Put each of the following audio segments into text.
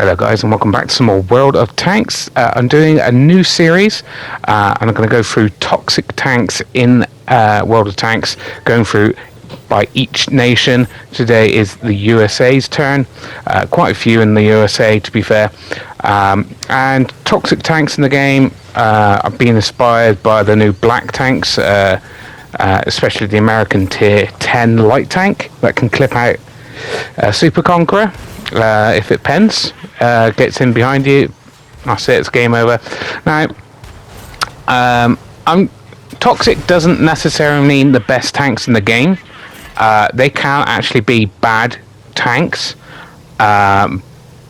Hello guys, and welcome back to some more World of Tanks. I'm doing a new series, and I'm going to go through toxic tanks in World of Tanks, going through by each nation. Today is the USA's turn, quite a few in the USA to be fair, and toxic tanks in the game. I've been inspired by the new black tanks, especially the American tier 10 light tank that can clip out Super Conqueror. If it pens, gets in behind you, that's it, it's game over. Now, toxic doesn't necessarily mean the best tanks in the game. They can actually be bad tanks, but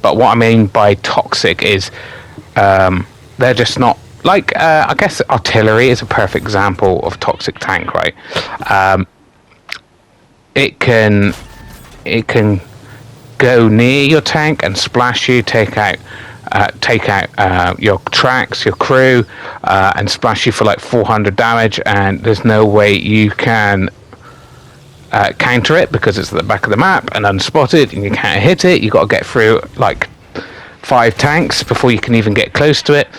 what I mean by toxic is they're just not like, I guess artillery is a perfect example of toxic tank, right? It can go near your tank and splash you, take out your tracks, your crew, and splash you for like 400 damage, and there's no way you can counter it because it's at the back of the map and unspotted, and you can't hit it. You got to get through like 5 tanks before you can even get close to it.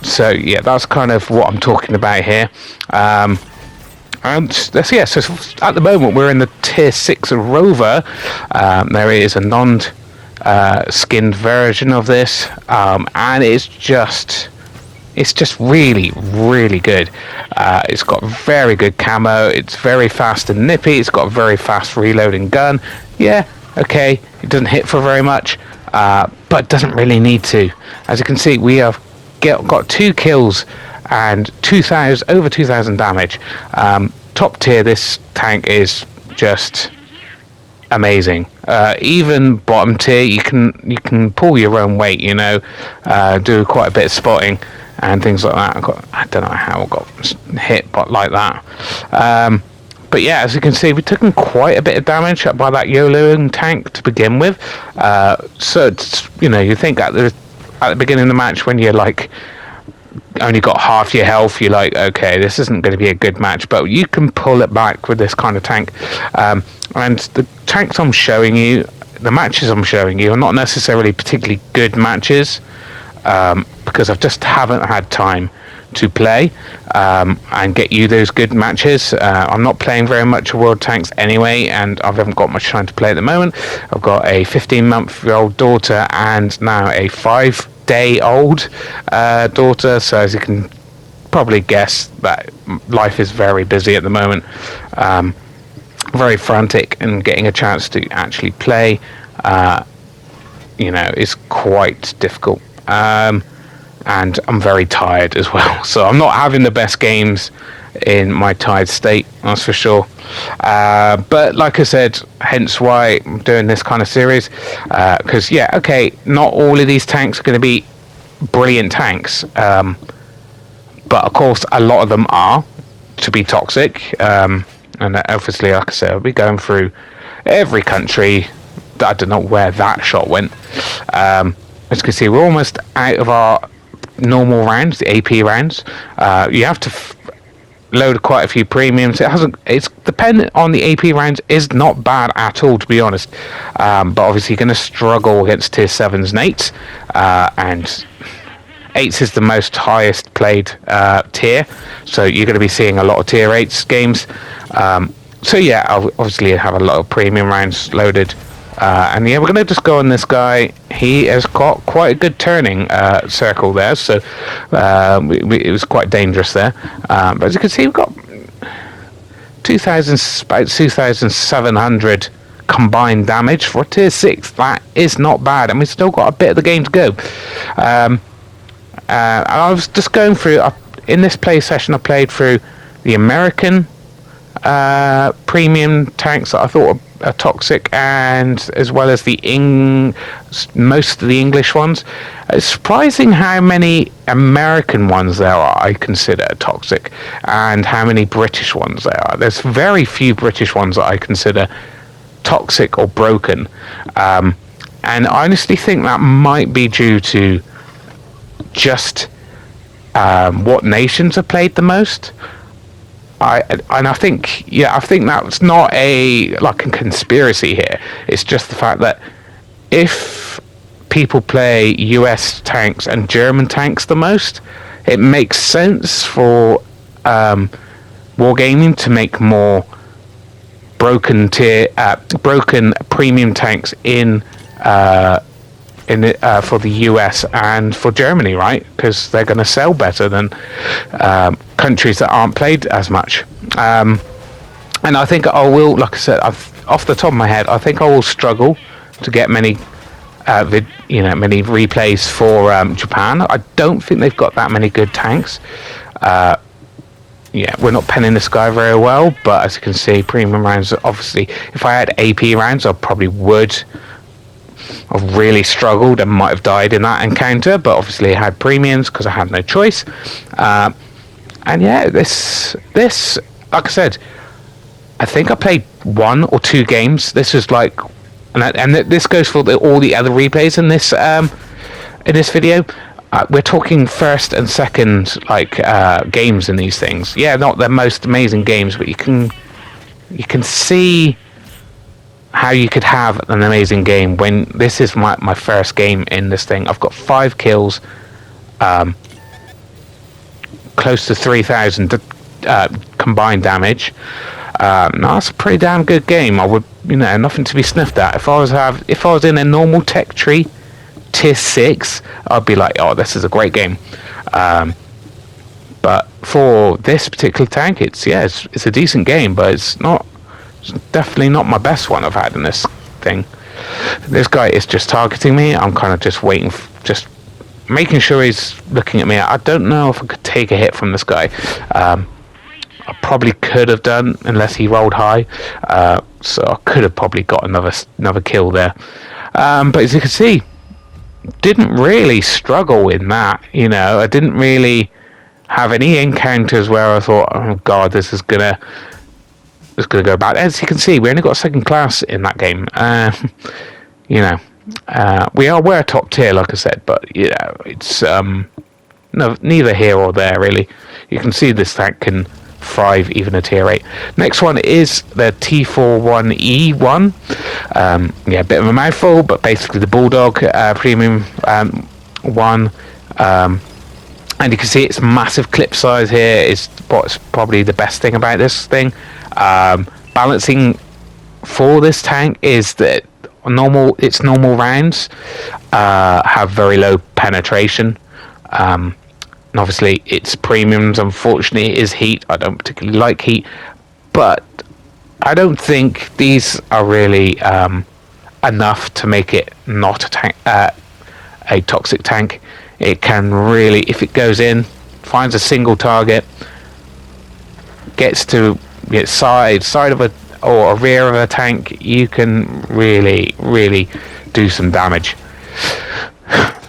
So yeah, that's kind of what I'm talking about here. And so at the moment we're in the tier 6 Rover. There is a non-skinned version of this, and it's just really, really good. It's got very good camo. It's very fast and nippy. It's got a very fast reloading gun. Yeah, okay, it doesn't hit for very much, but it doesn't really need to. As you can see, we have got 2 kills and over 2,000 damage. Top tier, this tank is just amazing. Even bottom tier, you can pull your own weight, do quite a bit of spotting and things like that. I don't know how I got hit, but like that. But yeah, as you can see, we took quite a bit of damage by that YOLOing tank to begin with. So it's, you think at the beginning of the match when you're like only got half your health, you're like, okay, this isn't going to be a good match, but you can pull it back with this kind of tank. And the tanks I'm showing you, the matches I'm showing you, are not necessarily particularly good matches, because I just haven't had time to play and get you those good matches. I'm not playing very much World Tanks anyway, and I haven't got much time to play at the moment. I've got a 15-month-old daughter and now a 5-day-old daughter, so as you can probably guess, that life is very busy at the moment, very frantic, and getting a chance to actually play is quite difficult. And I'm very tired as well, so I'm not having the best games in my tired state, that's for sure. But like I said, hence why I'm doing this kind of series, because yeah, okay, not all of these tanks are going to be brilliant tanks, but of course a lot of them are to be toxic, and obviously, like I said, I'll be going through every country. I don't know where that shot went. As you can see, we're almost out of our normal rounds, the AP rounds. You have to load quite a few premiums. It's dependent on the AP rounds, is not bad at all, to be honest, but obviously you're going to struggle against tier 7s and 8s, and 8s is the most highest played tier, so you're going to be seeing a lot of tier 8s games. So yeah, obviously you have a lot of premium rounds loaded. And yeah, we're going to just go on this guy. He has got quite a good turning circle there, so it was quite dangerous there. But as you can see, we've got about 2,700 combined damage for tier 6. That is not bad, and we've still got a bit of the game to go. And I was just going through, in this play session, I played through the American premium tanks that I thought are toxic, and as well as most of the English ones. It's surprising how many American ones there are I consider toxic, and how many British ones there are. There's very few British ones that I consider toxic or broken, and I honestly think that might be due to just what nations have played the most. I think that's not a conspiracy here. It's just the fact that if people play US tanks and German tanks the most. It makes sense for wargaming to make more broken premium tanks in for the US and for Germany, right? Because they're going to sell better than countries that aren't played as much. And I think I will, like I said, off the top of my head, I think I will struggle to get many many replays for Japan. I don't think they've got that many good tanks. We're not penning this guy very well, but as you can see, premium rounds, obviously, if I had AP rounds, I probably would have really struggled and might have died in that encounter, but obviously I had premiums because I had no choice. And yeah, this, like I said, I think I played 1 or 2 games. This was like, and this goes for all the other replays in this video. We're talking first and second games in these things. Yeah, not the most amazing games, but you can see how you could have an amazing game when this is my first game in this thing. I've got 5 kills, close to 3,000 combined damage. That's a pretty damn good game. I would, nothing to be sniffed at. If I was in a normal tech tree, tier 6, I'd be like, oh, this is a great game. But for this particular tank, it's a decent game, but it's definitely not my best one I've had in this thing. This guy is just targeting me. I'm kind of just waiting, just making sure he's looking at me. I don't know if I could take a hit from this guy. I probably could have done, unless he rolled high. So I could have probably got another kill there. But as you can see, didn't really struggle in that. I didn't really have any encounters where I thought, oh god, this is gonna go bad. As you can see, we only got 2nd class in that game. We're top tier, like I said, but it's neither here or there really. You can see this tank can thrive even a tier 8. Next one is the T41E1. A bit of a mouthful, but basically the Bulldog premium one. And you can see its massive clip size here is what's probably the best thing about this thing. Balancing for this tank is that its normal rounds have very low penetration. And obviously its premiums, unfortunately, is heat. I don't particularly like heat, but I don't think these are really enough to make it not a toxic tank. It can really, if it goes in, finds a single target, gets to its side of a rear of a tank, you can really do some damage.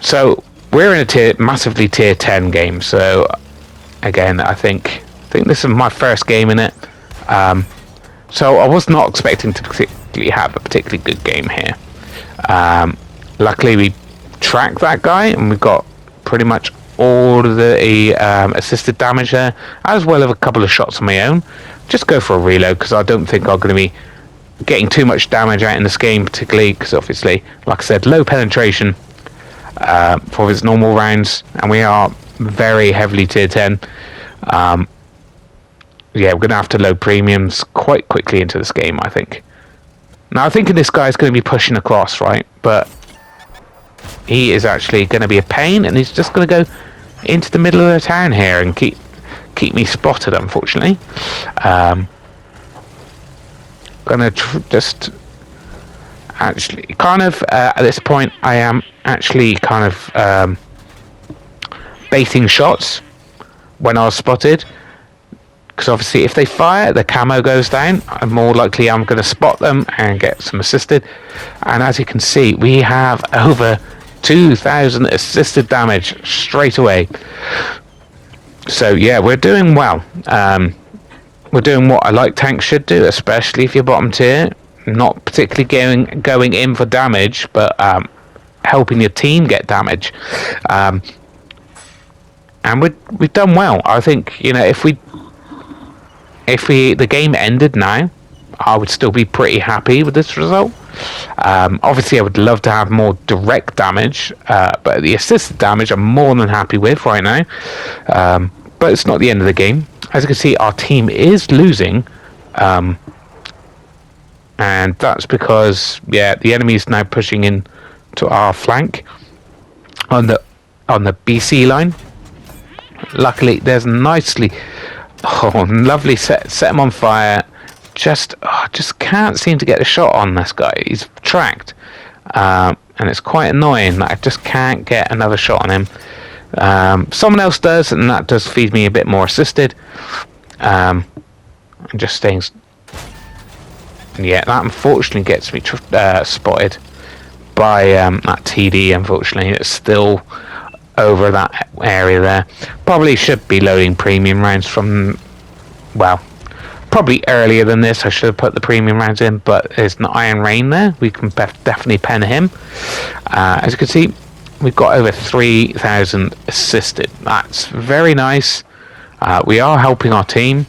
So we're in a massively tier 10 game. So again, I think this is my first game in it. So I was not expecting to particularly have a particularly good game here. Luckily we tracked that guy and we got pretty much all of the assisted damage there, as well as a couple of shots on my own. Just go for a reload because I don't think I'm going to be getting too much damage out in this game, particularly because obviously, like I said, low penetration for its normal rounds, and we are very heavily tier 10. We're going to have to load premiums quite quickly into this game, I think. Now, I'm thinking this guy's going to be pushing across, right? But he is actually going to be a pain, and he's just going to go into the middle of the town here and keep me spotted, unfortunately. Gonna just actually kind of at this point I am actually kind of baiting shots when I was spotted, because obviously if they fire, the camo goes down, and more likely I'm going to spot them and get some assisted. And as you can see, we have over 2,000 assisted damage straight away. So yeah, we're doing well. We're doing what I like tanks should do, especially if you're bottom tier. Not particularly going in for damage, but helping your team get damage. And we've done well. I think, if the game ended now, I would still be pretty happy with this result. Obviously, I would love to have more direct damage, but the assisted damage I'm more than happy with right now. But it's not the end of the game. As you can see, our team is losing. And that's because, yeah, the enemy is now pushing in to our flank on the BC line. Luckily, there's lovely set him on fire. Just can't seem to get a shot on this guy. He's tracked, and it's quite annoying that I just can't get another shot on him. Someone else does, and that does feed me a bit more assisted. And just staying. Yeah, that unfortunately gets me spotted by that TD. Unfortunately, it's still over that area there. Probably should be loading premium rounds from, well, probably earlier than this. I should have put the premium rounds in, but there's an Iron Rain there. We can definitely pen him. As you can see, we've got over 3,000 assisted. That's very nice. We are helping our team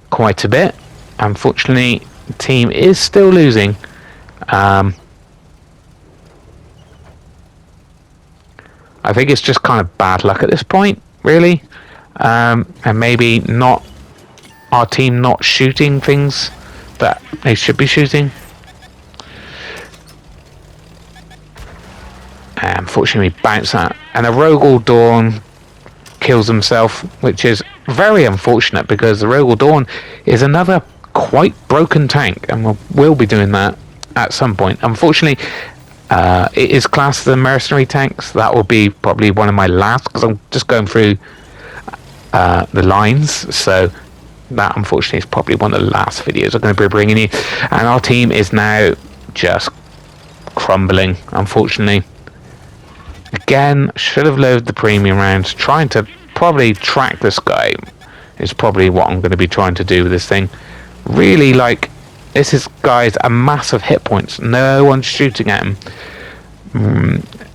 quite a bit. Unfortunately, the team is still losing. I think it's just kind of bad luck at this point, really. And maybe not our team not shooting things that they should be shooting. Unfortunately, we bounce that. And a Rogel Dawn kills himself, which is very unfortunate because the Rogel Dawn is another quite broken tank, and we'll be doing that at some point. Unfortunately, it is classed as the mercenary tanks. That will be probably one of my last, because I'm just going through the lines, so that unfortunately is probably one of the last videos I'm going to be bringing you. And our team is now just crumbling, unfortunately. Again, should have loaded the premium rounds. Trying to probably track this guy is probably what I'm going to be trying to do with this thing. Really, like, this is guys a massive hit points. No one's shooting at him.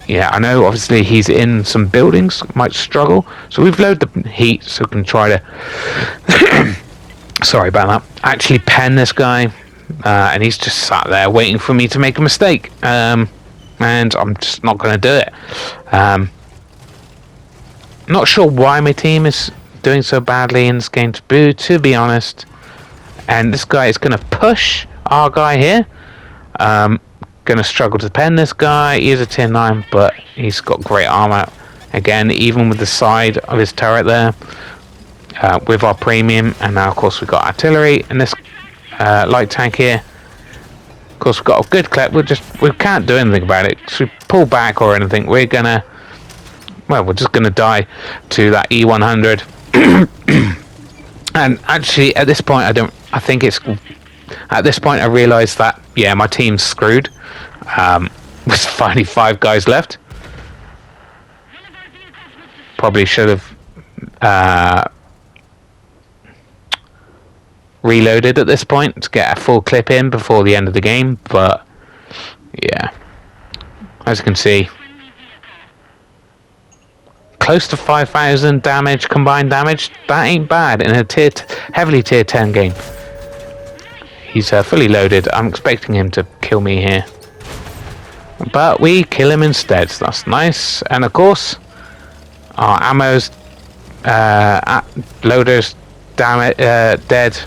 Yeah, I know obviously he's in some buildings, might struggle, so we've loaded the heat so we can try to sorry about that, actually pen this guy, and he's just sat there waiting for me to make a mistake, and I'm just not going to do it. Not sure why my team is doing so badly in this game, to be honest. And this guy is going to push our guy here. Going to struggle to pen this guy. He is a tier 9, but he's got great armor. Again, even with the side of his turret there. With our premium. And now, of course, we've got artillery. And this light tank here. Of course, we've got a good clip. We can't do anything about it. So we pull back or anything, we're just going to die to that E100. And actually, at this point, I realised that, yeah, my team's screwed. There's finally 5 guys left. Probably should have reloaded at this point to get a full clip in before the end of the game, but yeah, as you can see, close to 5,000 damage, combined damage. That ain't bad in a heavily tier 10 game. He's fully loaded. I'm expecting him to kill me here, but we kill him instead, so that's nice. And of course, our ammo's loader's dead.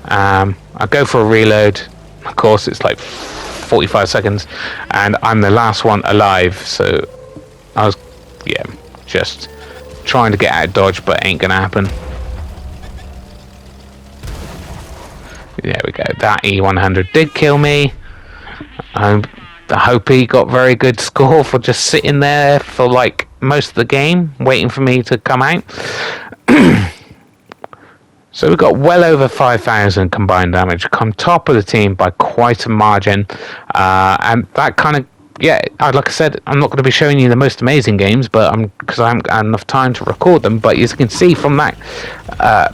I go for a reload. Of course, it's like 45 seconds, and I'm the last one alive. So I was, yeah, just trying to get out of dodge, but ain't gonna happen. There we go. That E100 did kill me. I hope he got very good score for just sitting there for like most of the game, waiting for me to come out. So we've got well over 5,000 combined damage, come top of the team by quite a margin, and that kind of, yeah, like I said, I'm not going to be showing you the most amazing games, but because I haven't got enough time to record them. But as you can see from that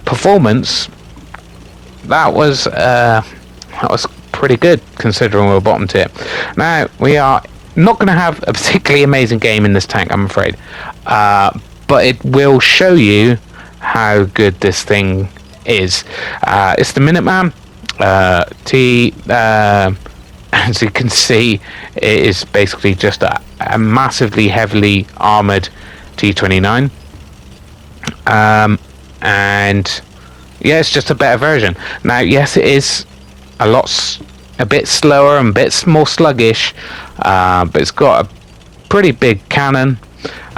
performance, that was pretty good considering we were bottom tier. Now we are not going to have a particularly amazing game in this tank, I'm afraid, but it will show you how good this thing is. It's the Minuteman as you can see, it is basically just a massively heavily armored T29. And yeah, it's just a better version. Now, yes, it is a bit slower and a bit more sluggish, but it's got a pretty big cannon,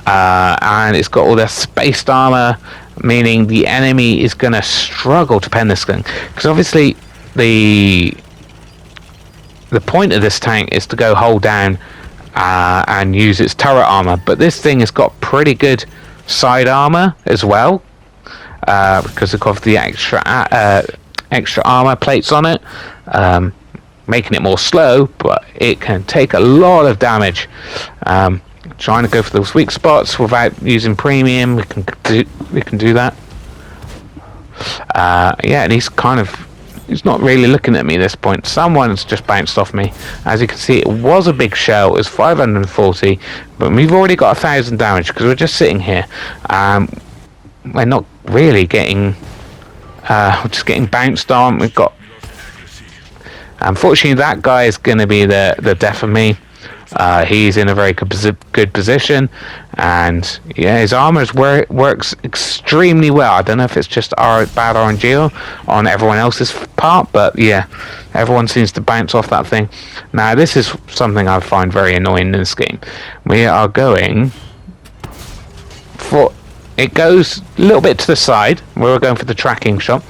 and it's got all this spaced armor, meaning the enemy is going to struggle to pen this thing, because obviously the point of this tank is to go hold down and use its turret armor, but this thing has got pretty good side armor as well, because of the extra armor plates on it, making it more slow, but it can take a lot of damage. Trying to go for those weak spots without using premium, we can do that. Yeah, and he's not really looking at me at this point. Someone's just bounced off me. As you can see, it was a big shell. It was 540, but we've already got 1,000 damage because we're just sitting here. We're not really getting... we're just getting bounced on. We've got... Unfortunately, that guy is going to be the death of me. He's in a very good position, and yeah, his armor works extremely well. I don't know if it's just our bad RNG on everyone else's part, but yeah, everyone seems to bounce off that thing. Now, this is something I find very annoying in this game. We are going for... It goes a little bit to the side. We were going for the tracking shot.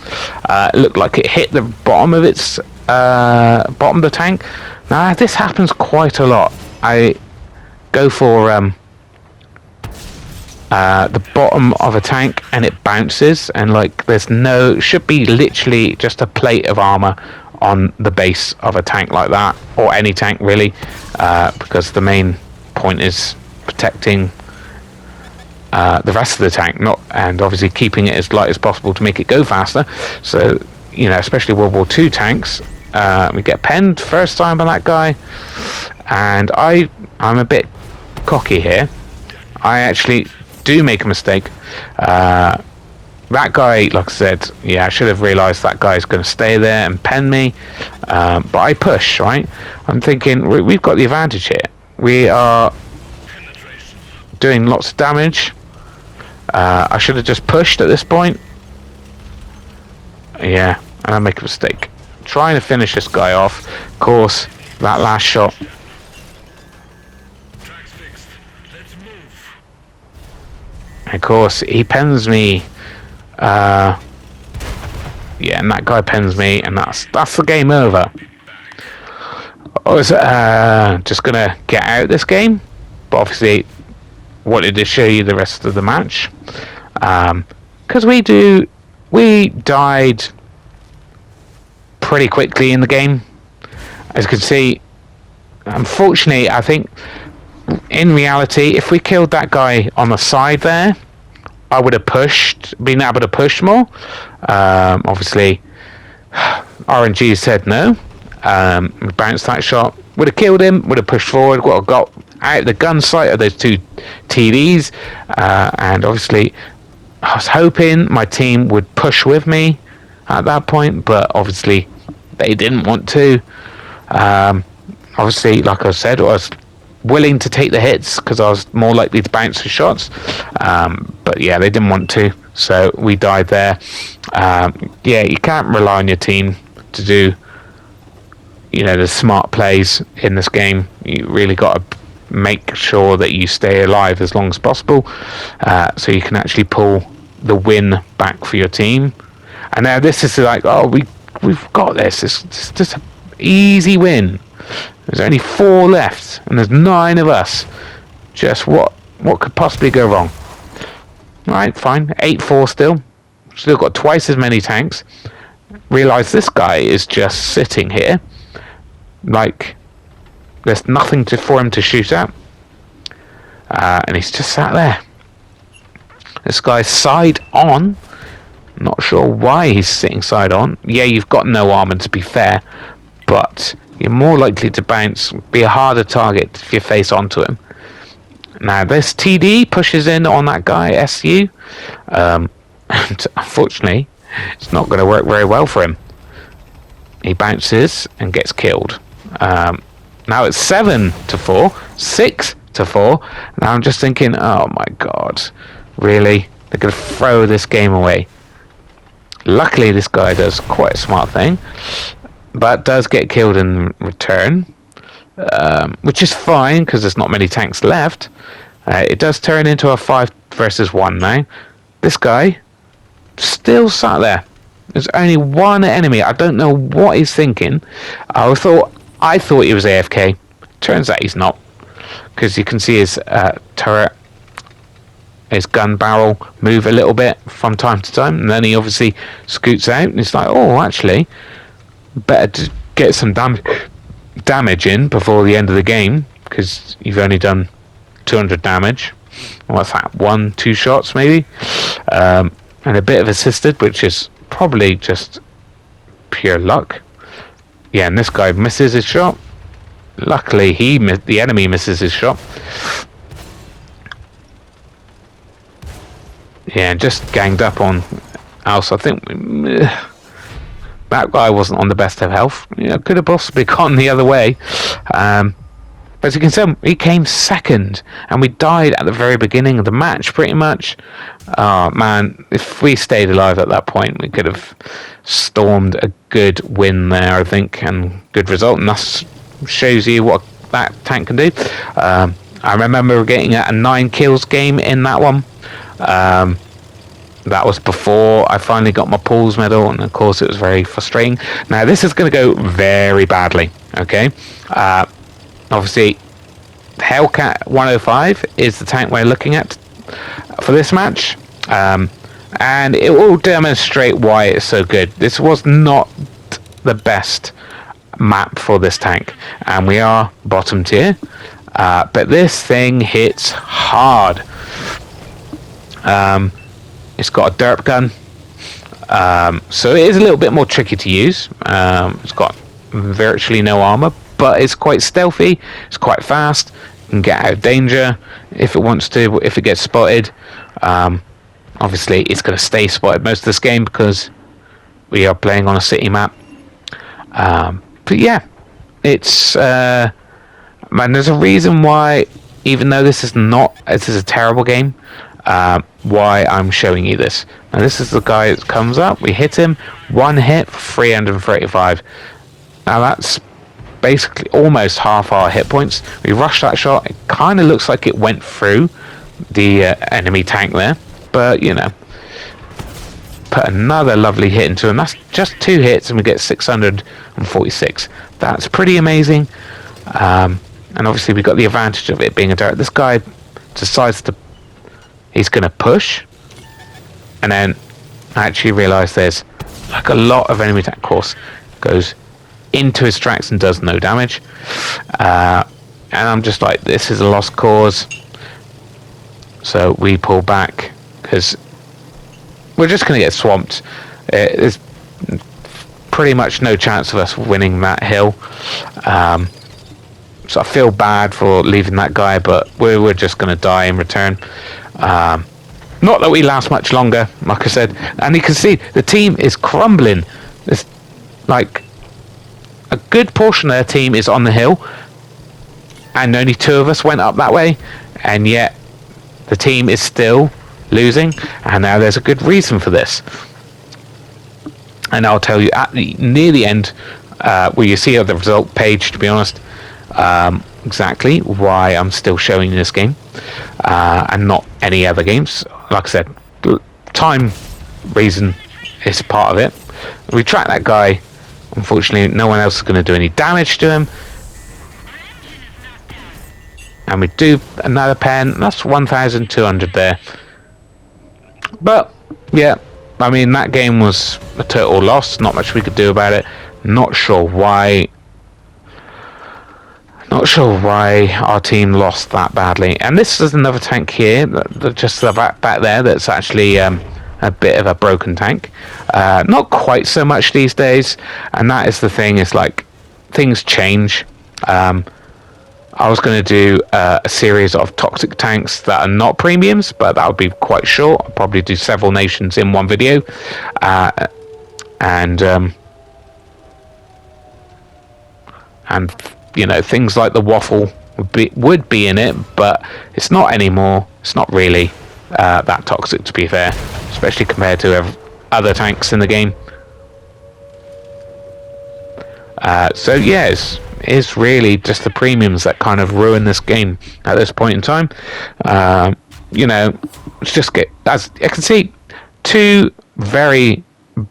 It looked like it hit the bottom of the tank. Now, this happens quite a lot. I go for the bottom of a tank and it bounces, and like should be literally just a plate of armor on the base of a tank like that, or any tank really, because the main point is protecting the rest of the tank, and obviously keeping it as light as possible to make it go faster. So, especially World War II tanks, we get penned first time by that guy, and I'm a bit cocky here. I actually do make a mistake. That guy, like I said, yeah, I should have realised that guy's going to stay there and pen me, but I push, right? I'm thinking, we've got the advantage here. We are doing lots of damage. I should have just pushed at this point. Yeah, and I make a mistake. Trying to finish this guy off. Of course, that last shot. Of course, he pens me. Yeah, and that guy pens me, and that's the game over. I was just gonna get out of this game, but obviously wanted to show you the rest of the match, because we died pretty quickly in the game. As you can see, unfortunately, I think in reality, if we killed that guy on the side there, I would have been able to push more. Obviously, RNG said no. We bounced that shot. Would have killed him, would have pushed forward, would have got out the gun sight of those two TDs, and obviously I was hoping my team would push with me at that point, but obviously they didn't want to. Obviously, like I said, I was willing to take the hits because I was more likely to bounce the shots, but yeah, they didn't want to, so we died there. Yeah, you can't rely on your team to do the smart plays in this game. You really got to make sure that you stay alive as long as possible, so you can actually pull the win back for your team. And now this is like, oh, we've got this. It's just an easy win. There's only 4 left, and there's 9 of us. Just what could possibly go wrong? Right, fine. 8-4 still. Still got twice as many tanks. Realise this guy is just sitting here. Like, there's nothing for him to shoot at. And he's just sat there. This guy's side on. Not sure why he's sitting side on. Yeah, you've got no armor, to be fair, but you're more likely to bounce, be a harder target if you face onto him. Now this TD pushes in on that guy, SU, and unfortunately it's not going to work very well for him. He bounces and gets killed. Now it's 7-4, 6-4. Now I'm just thinking, oh my god, really? They're going to throw this game away. Luckily, this guy does quite a smart thing, but does get killed in return, which is fine because there's not many tanks left. It does turn into a 5 versus 1 now. This guy still sat there. There's only one enemy. I don't know what he's thinking. I thought he was AFK. Turns out he's not, because you can see his turret, his gun barrel move a little bit from time to time, and then he obviously scoots out and he's like, oh, actually better to get some damage in before the end of the game, because you've only done 200 damage. What's that, 1-2 shots maybe, and a bit of assisted, which is probably just pure luck. Yeah, and this guy misses his shot. Luckily the enemy misses his shot. Yeah, just ganged up on Alce. I think that guy wasn't on the best of health. Could have possibly gone the other way. But as you can see, he came second, and we died at the very beginning of the match, pretty much. Oh man, if we stayed alive at that point, we could have stormed a good win there, I think, and good result. And that shows you what that tank can do. I remember getting a 9 kills game in that one. That was before I finally got my Paul's medal, and of course it was very frustrating. Now this is going to go very badly, okay? Obviously Hellcat 105 is the tank we're looking at for this match, and it will demonstrate why it's so good. This was not the best map for this tank, and we are bottom tier, but this thing hits hard. It's got a derp gun, so it is a little bit more tricky to use. It's got virtually no armor, but it's quite stealthy, it's quite fast, it can get out of danger if it wants to, if it gets spotted. Obviously it's going to stay spotted most of this game because we are playing on a city map. But yeah, it's man, there's a reason why, even though this is a terrible game, why I'm showing you this. Now this is the guy that comes up, we hit him, 1 hit for 335. Now that's basically almost half our hit points. We rushed that shot, it kind of looks like it went through the enemy tank there, but put another lovely hit into him. That's just 2 hits and we get 646. That's pretty amazing. And obviously we got the advantage of it being a dirt. This guy decides to, he's going to push, and then I actually realise there's like a lot of enemy tank. Course goes into his tracks and does no damage, and I'm just like, this is a lost cause. So we pull back because we're just going to get swamped. There's pretty much no chance of us winning that hill. So I feel bad for leaving that guy, but we're just going to die in return. Not that we last much longer, like I said. And you can see the team is crumbling. There's like a good portion of their team is on the hill, and only 2 of us went up that way, and yet the team is still losing. And now there's a good reason for this, and I'll tell you near the end, where you see the result page, to be honest, exactly why I'm still showing this game and not any other games. Like I said, time reason is part of it. We track that guy. Unfortunately, no one else is going to do any damage to him. And we do another pen. That's 1,200 there. But, yeah, I mean, that game was a total loss. Not much we could do about it. Not sure why our team lost that badly. And this is another tank here, just back there, that's actually a bit of a broken tank. Not quite so much these days, and that is the thing, is like, things change. I was going to do a series of toxic tanks that are not premiums, but that would be quite short. I'll probably do several nations in one video. And and things like the waffle would be in it, but it's not anymore. It's not really that toxic, to be fair, especially compared to other tanks in the game. So yeah, it's really just the premiums that kind of ruin this game at this point in time. Let's just as I can see, two very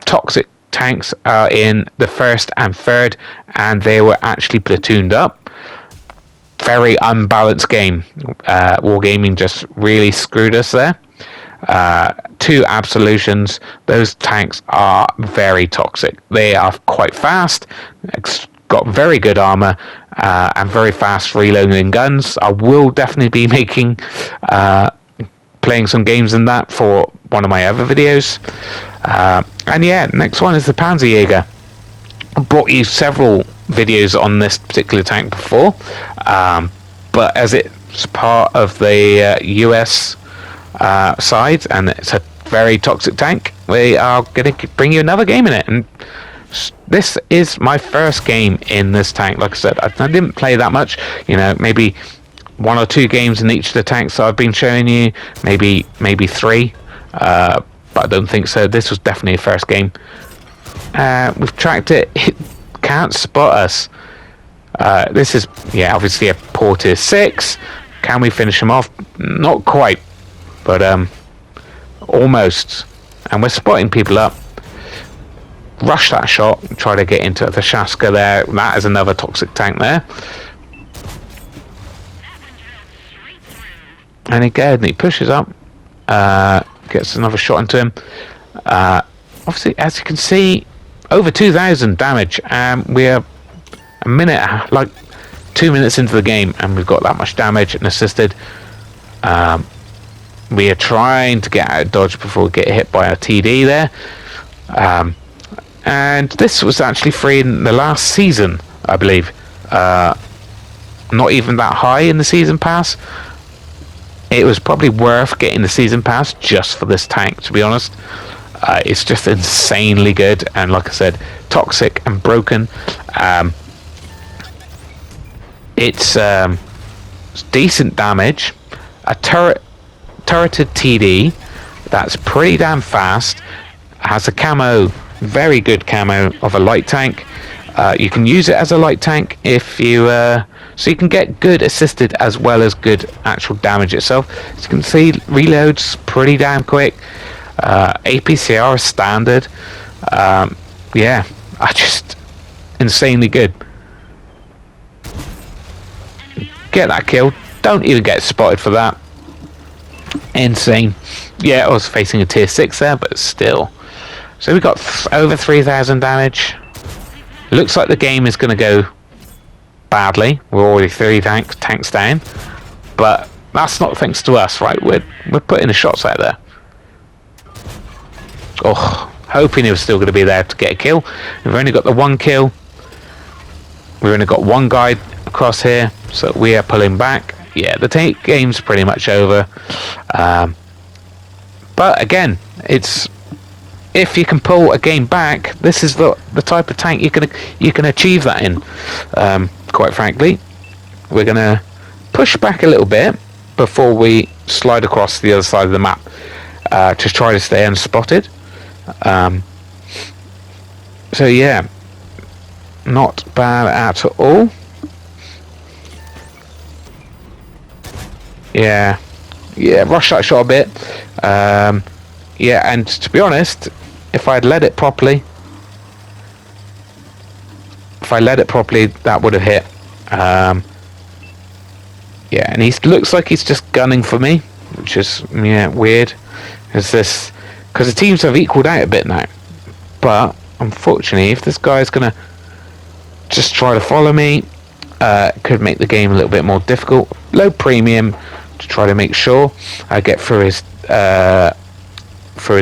toxic tanks are in the first and third, and they were actually platooned up. Very unbalanced game. Wargaming just really screwed us there. Two absolutions. Those tanks are very toxic. They are quite fast, got very good armor, and very fast reloading guns. I will definitely be making playing some games in that for one of my other videos. And yeah, next one is the Panzerjäger. I brought you several videos on this particular tank before, but as it's part of the US side, and it's a very toxic tank, we are going to bring you another game in it. And this is my first game in this tank. Like I said, I didn't play that much, maybe one or two games in each of the tanks that I've been showing you, maybe three, but I don't think so. This was definitely a first game. We've tracked it. It can't spot us. This is, obviously a poor tier 6. Can we finish him off? Not quite, but almost. And we're spotting people up. Rush that shot, try to get into the Shaska there. That is another toxic tank there. And again, he pushes up, gets another shot into him. Obviously, as you can see, over 2,000 damage. We're a minute, like 2 minutes into the game, and we've got that much damage and assisted. We are trying to get out of dodge before we get hit by a TD there. And this was actually free in the last season, I believe. Not even that high in the season pass. It was probably worth getting the season pass just for this tank, to be honest. It's just insanely good, and like I said, toxic and broken. It's decent damage. A turreted TD that's pretty damn fast. Has a camo, very good camo of a light tank. You can use it as a light tank if you so you can get good assisted as well as good actual damage itself. As you can see, reloads pretty damn quick. APCR is standard. Just insanely good. Get that kill. Don't even get spotted for that. Insane. Yeah, I was facing a tier 6 there, but still. So we got over 3,000 damage. Looks like the game is going to go badly. We're already 3 tanks down, but that's not thanks to us, right? We're putting the shots out there. Oh, hoping he was still going to be there to get a kill. We've only got the 1 kill. We've only got 1 guy across here, so we are pulling back. Yeah, the game's pretty much over. But again, if you can pull a game back, this is the type of tank you can achieve that in. Quite frankly, we're gonna push back a little bit before we slide across the other side of the map to try to stay unspotted. So yeah, not bad at all. Yeah, rush that shot a bit. And to be honest, if I'd led it properly, that would have hit. And he looks like he's just gunning for me, which is weird. Because the teams have equaled out a bit now. But unfortunately, if this guy's gonna just try to follow me, it could make the game a little bit more difficult. Low premium to try to make sure I get through his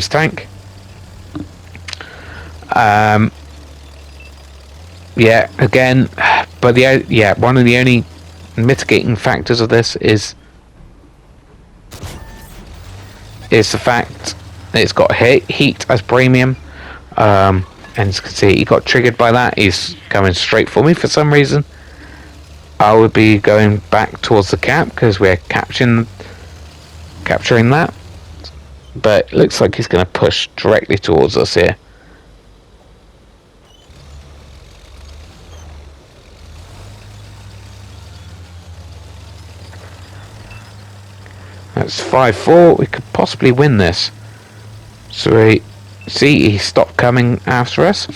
tank. Again, but one of the only mitigating factors of this is the fact that it's got heat as premium. And as you can see, he got triggered by that. He's coming straight for me for some reason. I would be going back towards the cap because we're capturing that. But it looks like he's going to push directly towards us here. That's 5-4. We could possibly win this. So we see he stopped coming after us.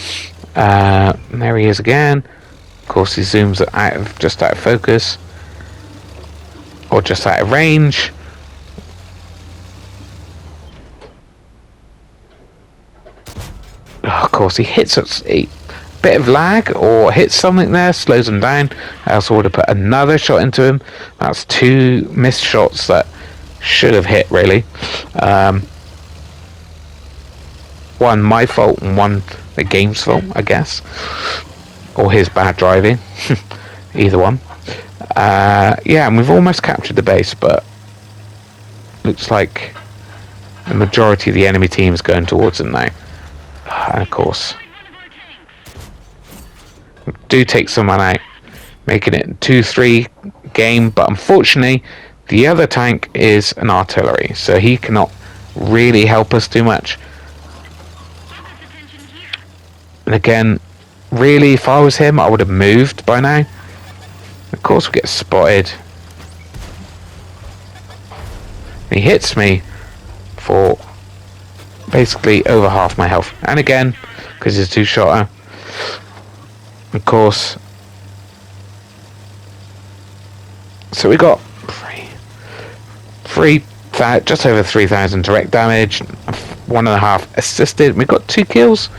There he is again. Of course, he zooms just out of focus, or just out of range. Oh, of course, he hits us. A bit of lag or hits something there, slows him down. I also would have put another shot into him. That's 2 missed shots that should have hit, really. One my fault and one the game's fault, I guess, or his bad driving. Either one. Yeah, and we've almost captured the base, but looks like the majority of the enemy team is going towards them now. And of course, do take someone out, making it a 2-3 game, but unfortunately the other tank is an artillery, so he cannot really help us too much. And again, really, if I was him, I would have moved by now. Of course, we get spotted. He hits me for basically over half my health. And again, because he's a 2-shotter. Of course. So we got just over 3,000 direct damage, 1.5 assisted. We got 2 kills.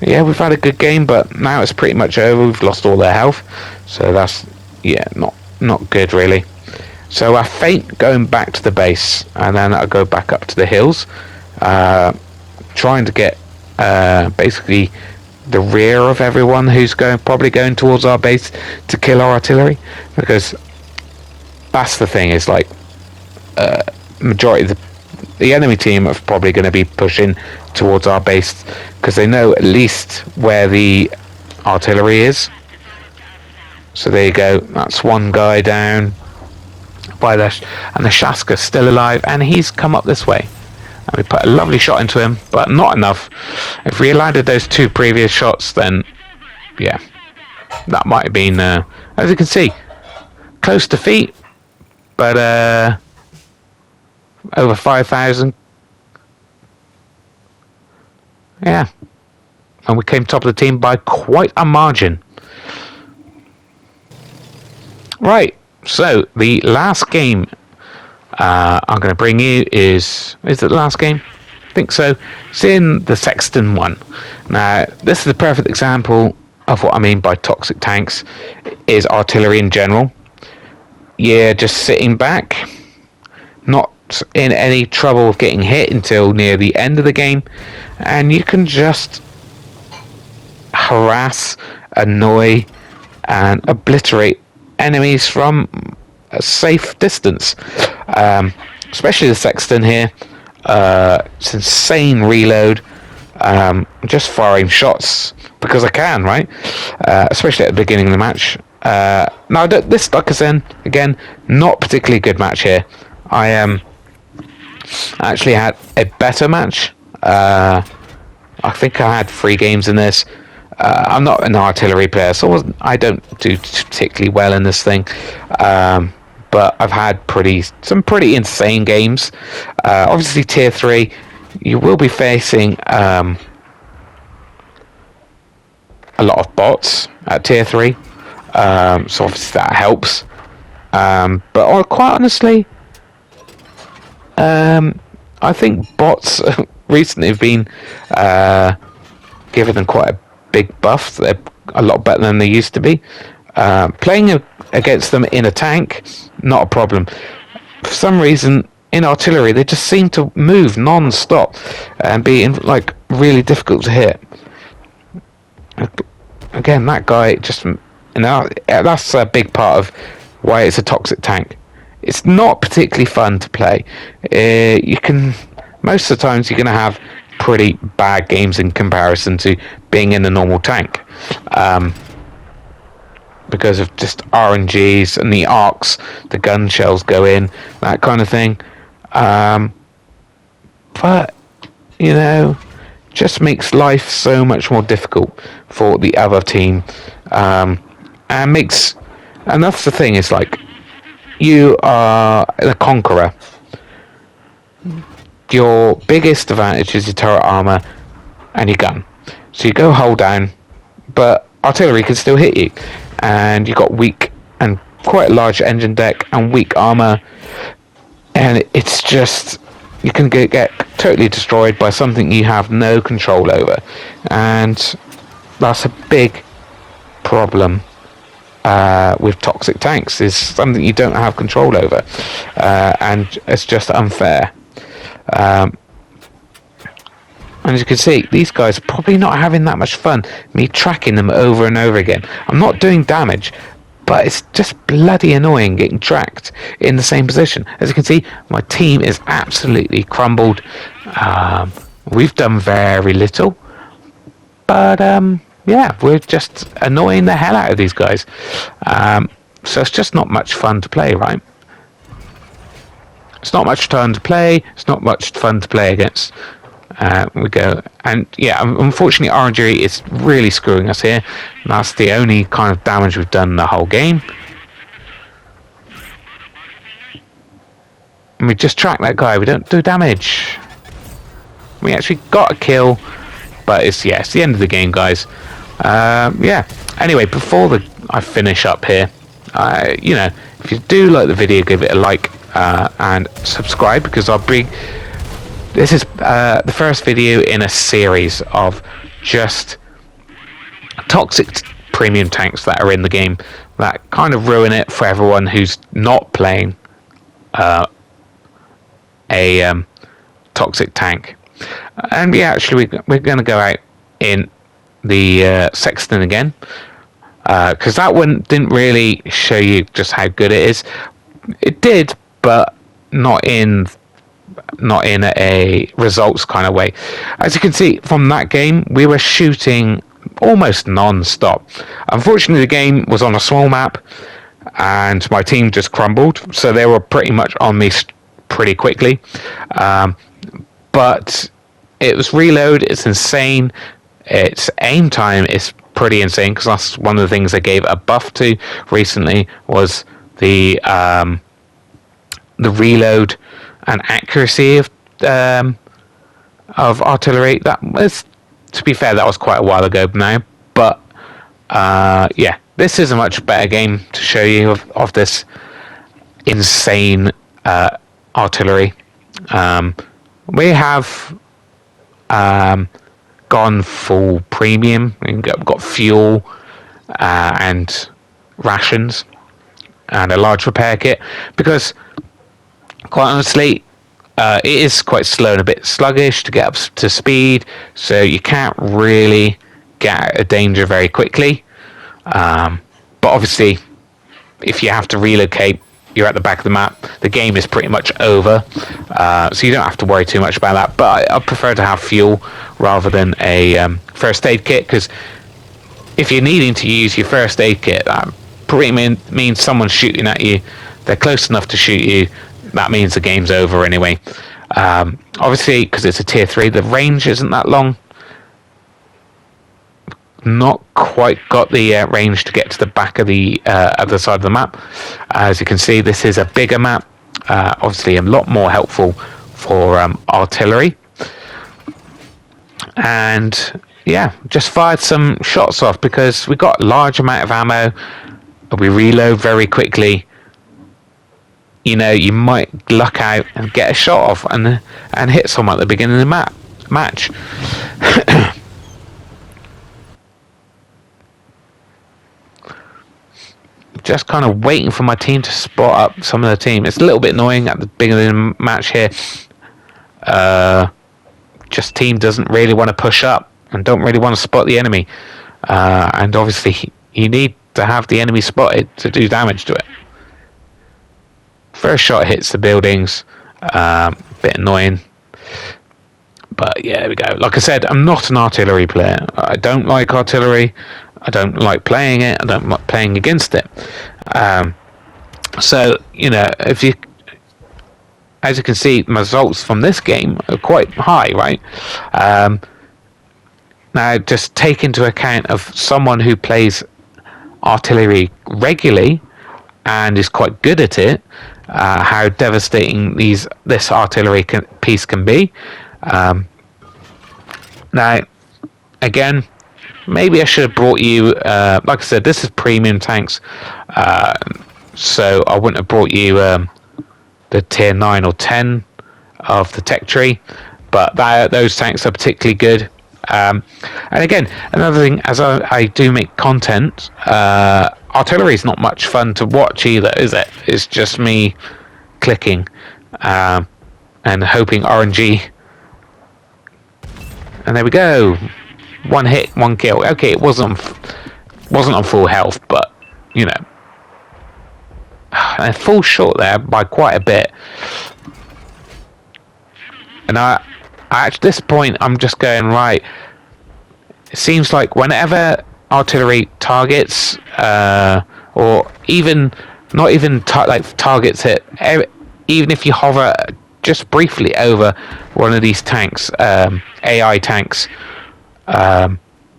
Yeah, we've had a good game, but now it's pretty much over. We've lost all their health, so that's not good really. So I feint going back to the base, and then I go back up to the hills, trying to get basically the rear of everyone who's probably going towards our base to kill our artillery, because that's the thing, is like majority of the enemy team are probably going to be pushing towards our base because they know at least where the artillery is. So there you go, that's one guy down by and the Shaska's still alive, and he's come up this way, and we put a lovely shot into him, but not enough. If we landed those 2 previous shots, then yeah, that might have been as you can see, close defeat, but over 5,000. Yeah, and we came top of the team by quite a margin. Right, so the last game I'm going to bring you is it the last game? I think so. It's in the Sexton one. Now, this is the perfect example of what I mean by toxic tanks, is artillery in general. Yeah, just sitting back, not in any trouble of getting hit until near the end of the game, and you can just harass, annoy, and obliterate enemies from a safe distance. Especially the Sexton here. It's insane reload. Just firing shots because I can, right? Especially at the beginning of the match. Now this, like I said, again, not particularly good match here. I actually had a better match. I think I had 3 games in this. I'm not an artillery player, so I don't do particularly well in this thing. But I've had some pretty insane games. Obviously, tier 3, you will be facing a lot of bots at tier 3. So obviously that helps. But quite honestly, I think bots recently have been given them quite a big buff. They're a lot better than they used to be. Playing against them in a tank, not a problem. For some reason, in artillery, they just seem to move non-stop and be really difficult to hit. Again, that guy that's a big part of why it's a toxic tank. It's not particularly fun to play. Most of the times you're going to have pretty bad games in comparison to being in a normal tank. because of just RNGs and the arcs the gun shells go in, that kind of thing. But just makes life so much more difficult for the other team, and that's the thing, is like, you are the conqueror. Your biggest advantage is your turret armor and your gun, so you go hold down, but artillery can still hit you, and you've got weak and quite a large engine deck and weak armor, and it's just, you can get totally destroyed by something you have no control over, and that's a big problem with toxic tanks, is something you don't have control over, and it's just unfair. And as you can see, these guys are probably not having that much fun, me tracking them over and over again. I'm not doing damage, but it's just bloody annoying getting tracked in the same position. As you can see, my team is absolutely crumbled. We've done very little, but yeah, we're just annoying the hell out of these guys. So it's just not much fun to play, right? It's not much fun to play. It's not much fun to play against. We go, and yeah, unfortunately RNG is really screwing us here. And that's the only kind of damage we've done the whole game. And we just track that guy. We don't do damage. We actually got a kill, but it's the end of the game, guys. Yeah. Anyway, before I finish up here, if you do like the video, give it a like and subscribe, because this is the first video in a series of just toxic premium tanks that are in the game that kind of ruin it for everyone who's not playing a toxic tank. And actually we're going to go out in the Sexton again, because that one didn't really show you just how good it is. It did, but not in a results kind of way. As you can see from that game, we were shooting almost non-stop. Unfortunately, the game was on a small map and my team just crumbled, so they were pretty much on me pretty quickly. But it was reload, it's insane. Its aim time is pretty insane, because that's one of the things I gave a buff to recently, was the reload and accuracy of artillery. That was, to be fair, that was quite a while ago now, but yeah, this is a much better game to show you of this insane artillery. We have gone full premium. We've got fuel and rations and a large repair kit, because quite honestly, it is quite slow and a bit sluggish to get up to speed, so you can't really get out of danger very quickly. But obviously, if you have to relocate, you're at the back of the map, the game is pretty much over, so you don't have to worry too much about that. But I prefer to have fuel rather than a first aid kit, because if you're needing to use your first aid kit, that pretty means someone's shooting at you, they're close enough to shoot you, that means the game's over anyway. Obviously, because it's a tier 3, the range isn't that long. Not quite got the range to get to the back of the other side of the map. As you can see, this is a bigger map, obviously a lot more helpful for artillery. And yeah, just fired some shots off because we got a large amount of ammo. We reload very quickly. You might luck out and get a shot off and hit someone at the beginning of the match. Just kind of waiting for my team to spot up some of the team. It's a little bit annoying at the beginning of the match here. Just team doesn't really want to push up and don't really want to spot the enemy. And obviously you need to have the enemy spotted to do damage to it. First shot hits the buildings. Bit annoying. But yeah, there we go. Like I said, I'm not an artillery player. I don't like artillery. I don't like playing it. I don't like playing against it. So, you know, as you can see, my results from this game are quite high, right? Now, just take into account of someone who plays artillery regularly and is quite good at it, how devastating this artillery piece can be. Now, again, maybe I should have brought you, like I said, this is premium tanks, so I wouldn't have brought you the tier 9 or 10 of the tech tree, but those tanks are particularly good. And again, another thing, as I do make content, artillery is not much fun to watch either, is it? It's just me clicking and hoping RNG. And there we go. One hit, one kill. Okay, it wasn't on full health, but you know, I fall short there by quite a bit. And at this point, I'm just going, right. It seems like whenever artillery targets, or even not even targets it, even if you hover just briefly over one of these tanks, AI tanks,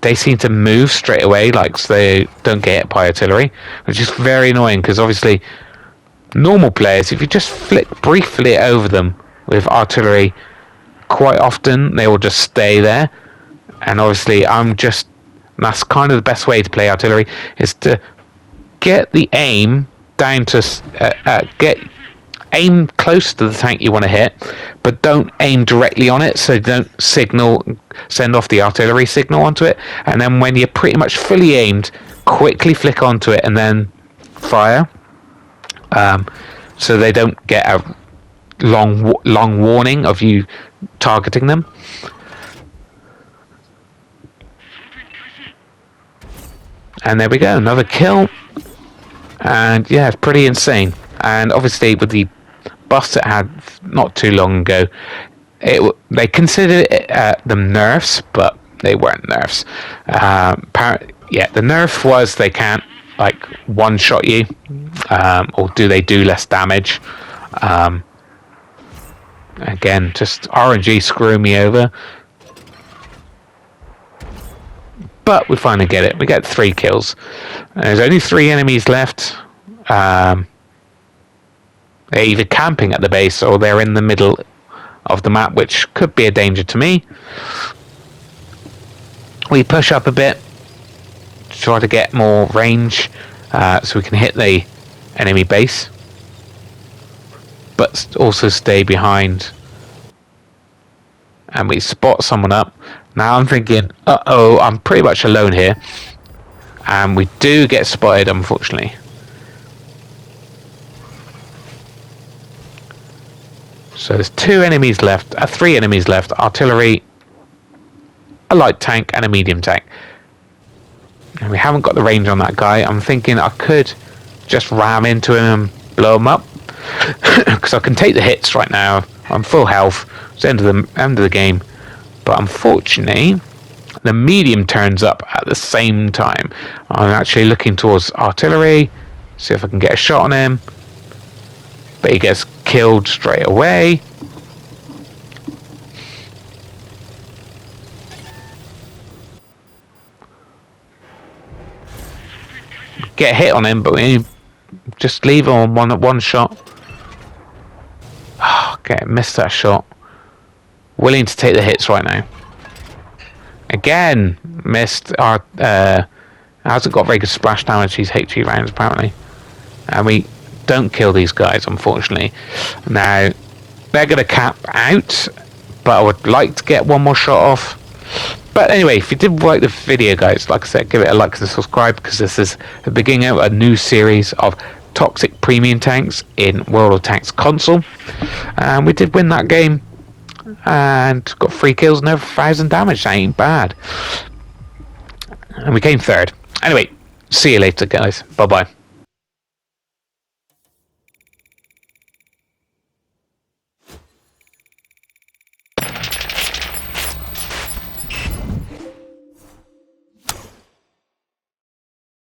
they seem to move straight away, like so they don't get hit by artillery, which is very annoying because obviously normal players, if you just flick briefly over them with artillery, quite often they will just stay there. And obviously that's kind of the best way to play artillery, is to get the aim down to aim close to the tank you want to hit, but don't aim directly on it, so don't send off the artillery signal onto it, and then when you're pretty much fully aimed, quickly flick onto it and then fire, so they don't get a long warning of you targeting them. And there we go, another kill. And yeah, it's pretty insane. And obviously with the bust it had not too long ago, they considered it them nerfs, but they weren't nerfs. The nerf was they can't like one shot you, or they do less damage. Again, just RNG screwing me over. But we finally get it. We get 3 kills. There's only 3 enemies left. They're either camping at the base or they're in the middle of the map, which could be a danger to me. We push up a bit to try to get more range, so we can hit the enemy base, but also stay behind. And we spot someone up. Now I'm thinking, uh-oh, I'm pretty much alone here. And we do get spotted, unfortunately. So there's 3 enemies left. Artillery, a light tank, and a medium tank. And we haven't got the range on that guy. I'm thinking I could just ram into him and blow him up. Because I can take the hits right now. I'm full health. It's the end of the game. But unfortunately, the medium turns up at the same time. I'm actually looking towards artillery, see if I can get a shot on him. But he gets killed straight away. Get a hit on him, but we just leave him on one shot. Okay, missed that shot. Willing to take the hits right now. Again, missed. Hasn't got very good splash damage. These HE rounds apparently, and we don't kill these guys, unfortunately. Now they're going to cap out, but I would like to get one more shot off. But anyway, if you did like the video, guys, like I said, give it a like and subscribe, because this is the beginning of a new series of toxic premium tanks in World of Tanks console. And we did win that game. And got 3 kills and over 1,000 damage. That ain't bad. And we came 3rd. Anyway, see you later, guys. Bye bye.